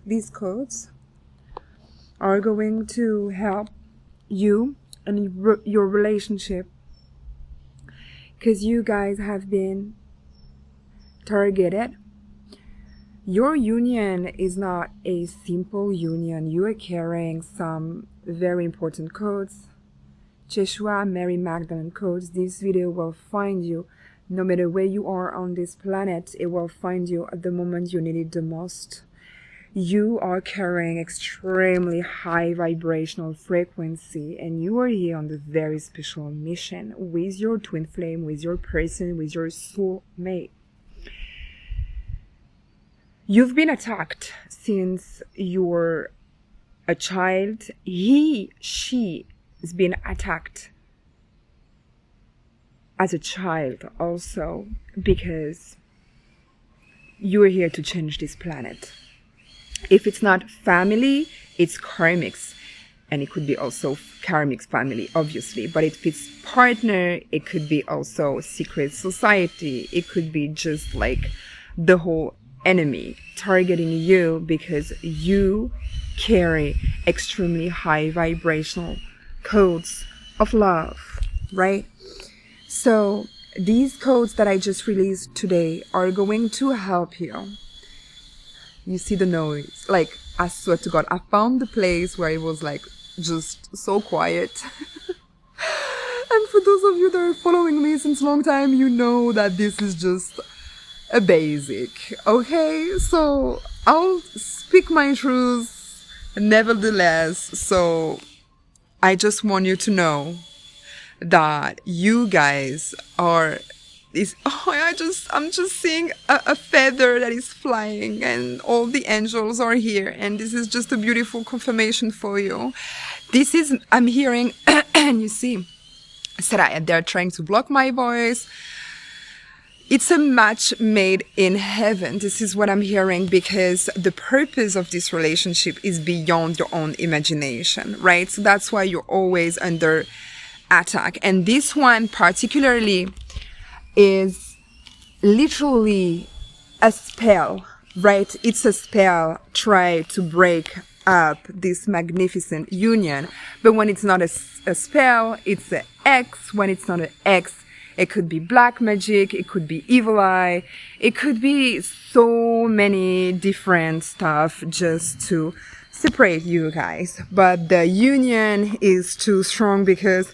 These codes are going to help you and your relationship, because you guys have been targeted. Your union is not a simple union. You are carrying some very important codes. Jeshua, Mary Magdalene codes. This video will find you no matter where you are on this planet. It will find you at the moment you need it the most. You are carrying extremely high vibrational frequency, and you are here on the very special mission with your twin flame, with your person, with your soul mate. You've been attacked since you were a child. She has been attacked as a child also, because you are here to change this planet. If it's not family, it's karmics. And it could be also karmics family, obviously. But if it's partner, it could be also secret society. It could be just like the whole enemy targeting you because you carry extremely high vibrational codes of love, right? So these codes that I just released today are going to help you. You see the noise. Like, I swear to God, I found the place where it was like just so quiet. And for those of you that are following me since a long time, you know that this is just a basic. Okay? So I'll speak my truth nevertheless. So I just want you to know that you guys are I'm just seeing a feather that is flying, and all the angels are here, and this is just a beautiful confirmation for you. I'm hearing, and you see, they're trying to block my voice. It's a match made in heaven. This is what I'm hearing, because the purpose of this relationship is beyond your own imagination, right? So that's why you're always under attack. And this one particularly is literally a spell, right? It's a spell. Try to break up this magnificent union. But when it's not a spell, it's an X. When it's not an X, it could be black magic. It could be evil eye. It could be so many different stuff just to separate you guys. But the union is too strong because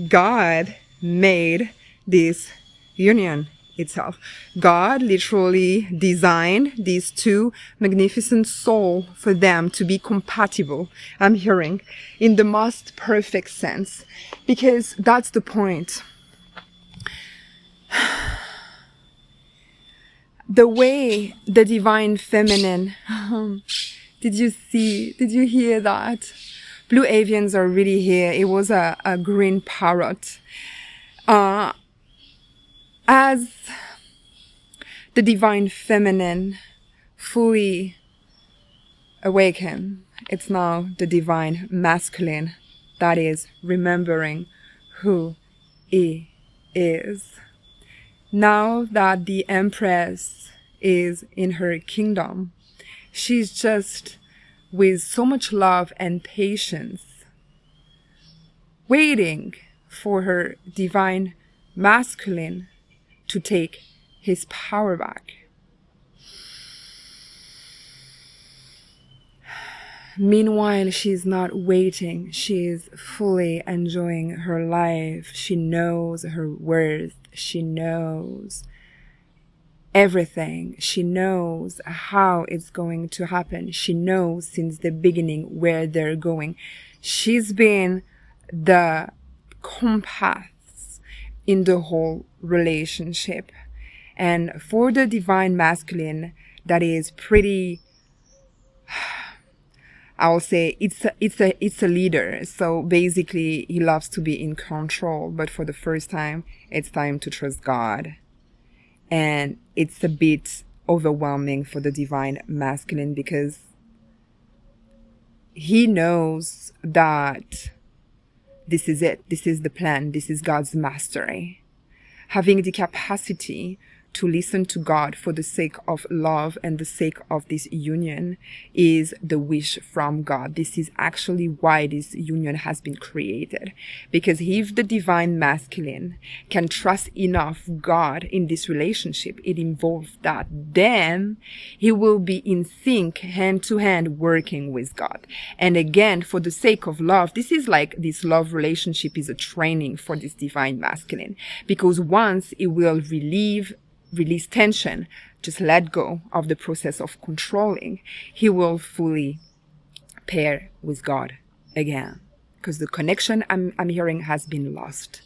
God made this union. itself. God literally designed these two magnificent souls for them to be compatible, I'm hearing, in the most perfect sense, because that's the point. The way the divine feminine, did you hear that? Blue avians are really here. It was a green parrot. As the divine feminine fully awaken, it's now the divine masculine that is remembering who he is. Now that the Empress is in her kingdom, she's just with so much love and patience, waiting for her divine masculine to take his power back. Meanwhile, she's not waiting. She's fully enjoying her life. She knows her worth. She knows everything. She knows how it's going to happen. She knows since the beginning where they're going. She's been the compass in the whole relationship. And for the divine masculine, that is pretty, I'll say it's a leader. So basically he loves to be in control, but for the first time, it's time to trust God. And it's a bit overwhelming for the divine masculine because he knows that this is it. This is the plan. This is God's mastery. Having the capacity to listen to God for the sake of love and the sake of this union is the wish from God. This is actually why this union has been created. Because if the divine masculine can trust enough God in this relationship, it involves that, then he will be in sync, hand to hand, working with God. And again, for the sake of love, this is like this love relationship is a training for this divine masculine. Because once it will release tension, just let go of the process of controlling, he will fully pair with God again. Because the connection I'm hearing has been lost.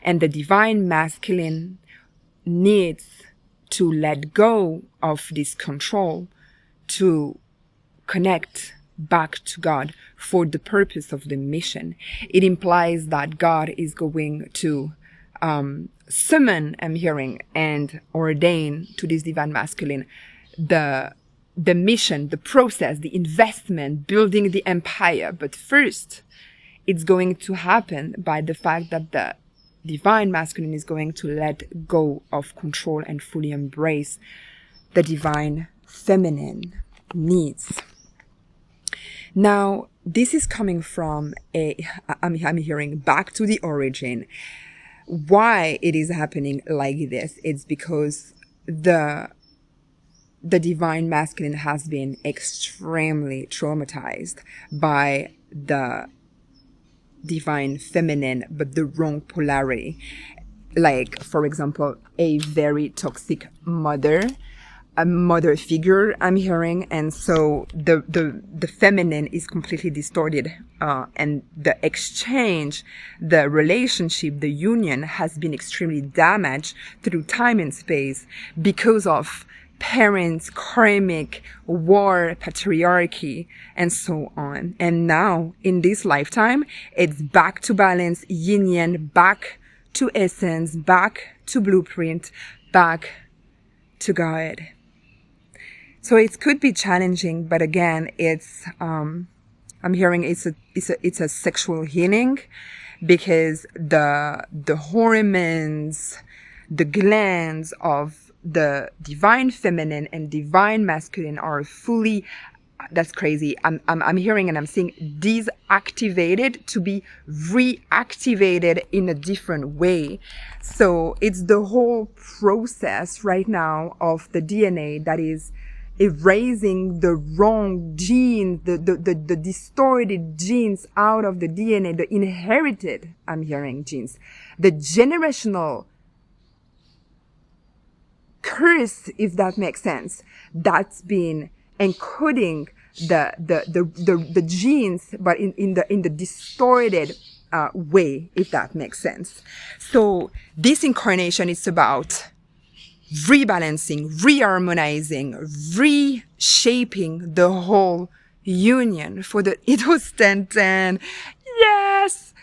And the divine masculine needs to let go of this control to connect back to God for the purpose of the mission. It implies that God is going to summon, I'm hearing, and ordain to this divine masculine the mission, the process, the investment, building the empire. But first, it's going to happen by the fact that the divine masculine is going to let go of control and fully embrace the divine feminine needs. Now, this is coming from I'm hearing back to the origin. Why it is happening like this? It's because the divine masculine has been extremely traumatized by the divine feminine, but the wrong polarity. Like, for example, a very toxic a mother figure I'm hearing, and so the feminine is completely distorted, and the exchange, the relationship, the union has been extremely damaged through time and space because of parents, karmic, war, patriarchy, and so on. And now in this lifetime, it's back to balance, yin yang, back to essence, back to blueprint, back to God. So it could be challenging, but again, it's I'm hearing it's a sexual healing, because the hormones, the glands of the divine feminine and divine masculine are fully, that's crazy. I'm hearing and I'm seeing deactivated to be reactivated in a different way. So it's the whole process right now of the DNA that is erasing the wrong genes, the distorted genes out of the DNA, the inherited, I'm hearing, genes, the generational curse, if that makes sense, that's been encoding the genes, but in the distorted way, if that makes sense. So this incarnation is about rebalancing, reharmonizing, reshaping the whole union for the, it was 1010. Yes!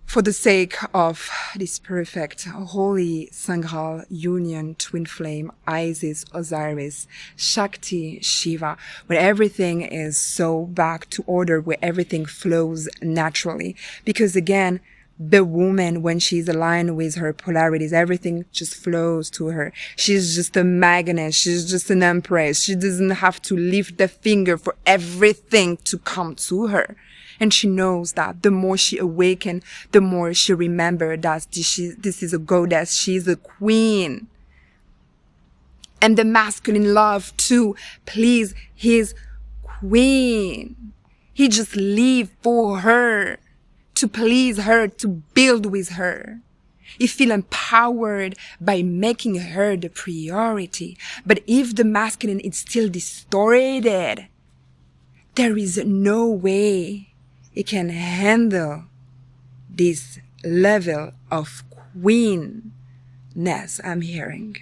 For the sake of this perfect, holy, sangral union, twin flame, Isis, Osiris, Shakti, Shiva, where everything is so back to order, where everything flows naturally. Because again, the woman, when she's aligned with her polarities, everything just flows to her. She's just a magnet. She's just an empress. She doesn't have to lift the finger for everything to come to her. And she knows that the more she awakens, the more she remembers that this is a goddess. She's a queen. And the masculine love to please his queen. He just live for her, to please her, to build with her. He feel empowered by making her the priority. But if the masculine is still distorted, there is no way he can handle this level of queenness I'm hearing.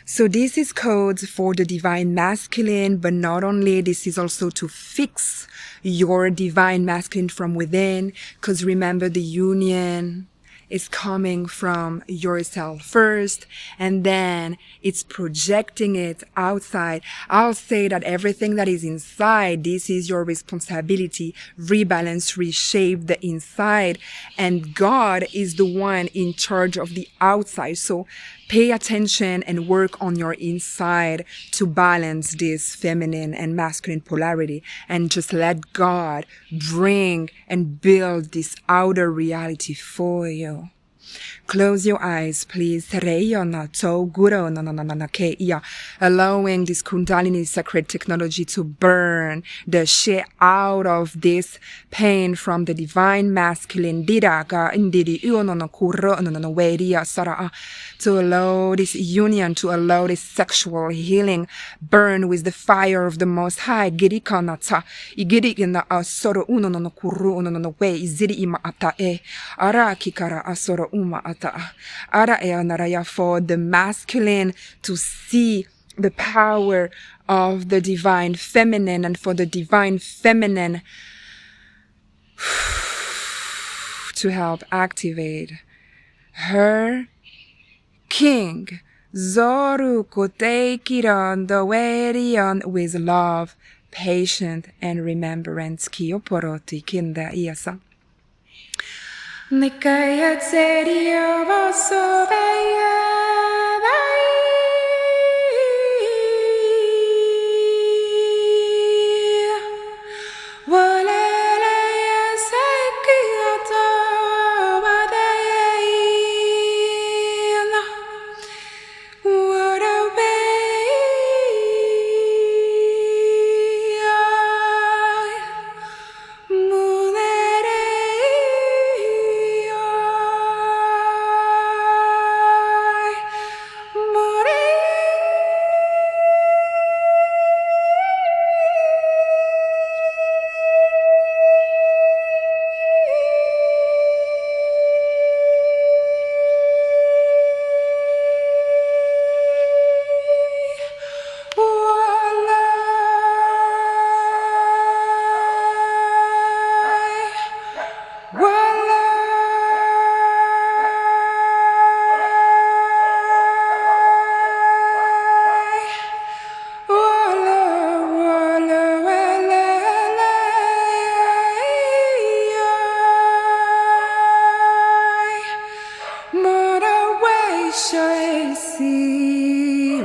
So this is codes for the divine masculine, but not only, this is also to fix your divine masculine from within, because remember, the union is coming from yourself first, and then it's projecting it outside. I'll say that everything that is inside, this is your responsibility. Rebalance, reshape the inside, and God is the one in charge of the outside. So pay attention and work on your inside to balance this feminine and masculine polarity, and just let God bring and build this outer reality for you. Close your eyes, please. Allowing this Kundalini sacred technology to burn the shit out of this pain from the divine masculine. To allow this union, to allow this sexual healing burn with the fire of the Most High. For the masculine to see the power of the divine feminine, and for the divine feminine to help activate her king, Zoru Koteikiron, the Werion, with love, patience, and remembrance. Kiyoporoti kinda iasa. Nikaya serio vosso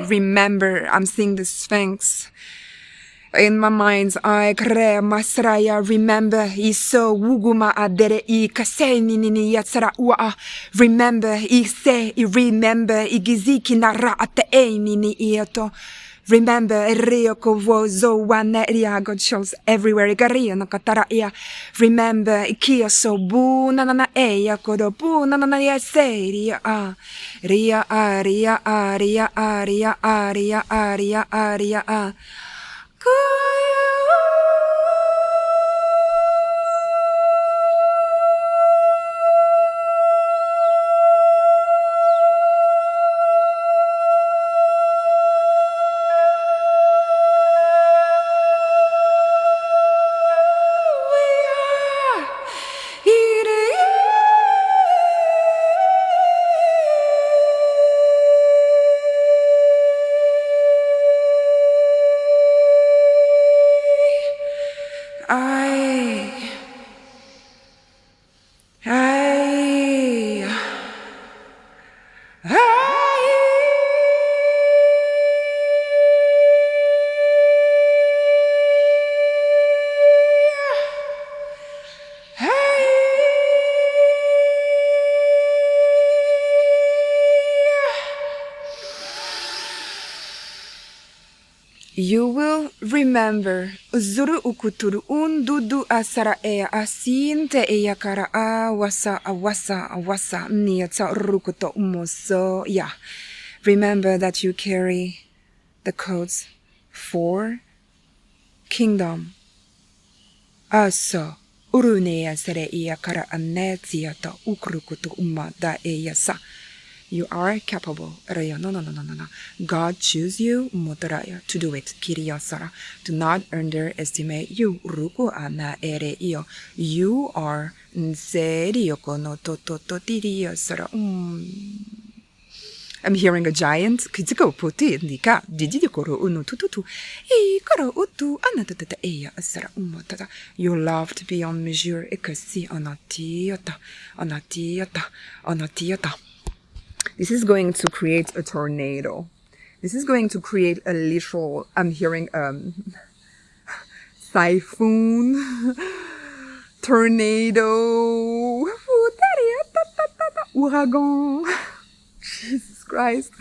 Remember, I'm seeing the Sphinx. In my mind's eye, kre masraya, remember, iso wuguma adere I kaseni nini yatsara ua. Remember, I se, I remember, I giziki nara ate e nini iato. Remember, Ryoko wozo wane ria got chills everywhere. Ikaria no katara ia. Remember, ikia so bu na na na eya kodo bu na na na ya se ria a. Ria a ria a ria a ria a ria a ria a ria a. You will remember Uzuru ukuturu undudu asara ea asinte ea kara awasa niyata rukuto umoso. Yeah. Remember that you carry the codes for kingdom. Aso urunea sere ea kara anetiata ukrukuto umada ea sa. You are capable. No. God choose you to do it. Kiriyasara. Do not underestimate you. Ruku ana ere iyo. You are nseriyoko no tototiriyasara. I'm hearing a giant. Kijiko puti nika. Didikoro unu tututu. Ikoro utu anatata eya asara umotata. You're loved beyond measure. Ekasi anatiyata. This is going to create a tornado. This is going to create a literal, I'm hearing typhoon, tornado, ouragan, Jesus Christ,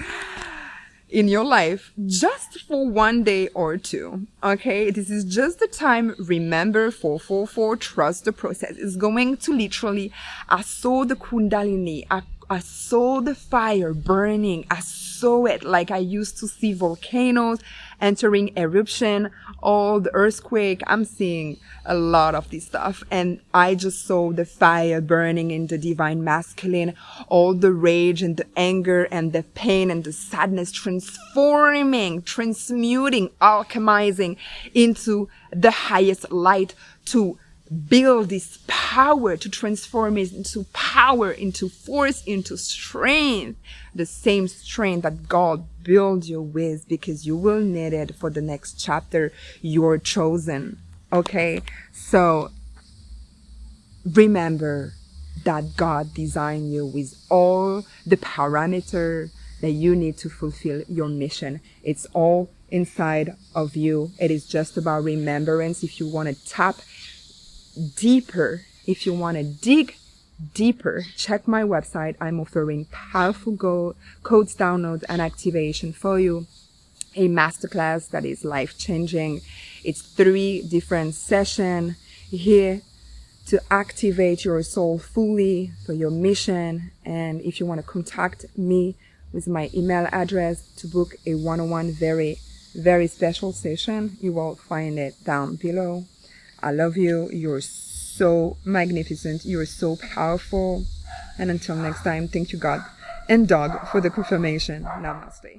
in your life, just for one day or two. Okay, this is just the time. Remember 444, trust the process. It's going to literally, I saw the kundalini, I saw the fire burning. I saw it like I used to see volcanoes entering eruption, all the earthquake. I'm seeing a lot of this stuff. And I just saw the fire burning in the divine masculine, all the rage and the anger and the pain and the sadness transforming, transmuting, alchemizing into the highest light to build this power, to transform it into power, into force, into strength, the same strength that God built you with, because you will need it for the next chapter. You're chosen. Okay? So remember that God designed you with all the parameter that you need to fulfill your mission. It's all inside of you. It is just about remembrance. If you want to tap deeper, if you want to dig deeper, check my website. I'm offering powerful codes, download, and activation for you. A masterclass that is life-changing. It's 3 different sessions here to activate your soul fully for your mission. And if you want to contact me with my email address to book a one-on-one very, very special session, you will find it down below. I love you. You're so magnificent. You're so powerful. And until next time, thank you, God and dog, for the confirmation. Namaste.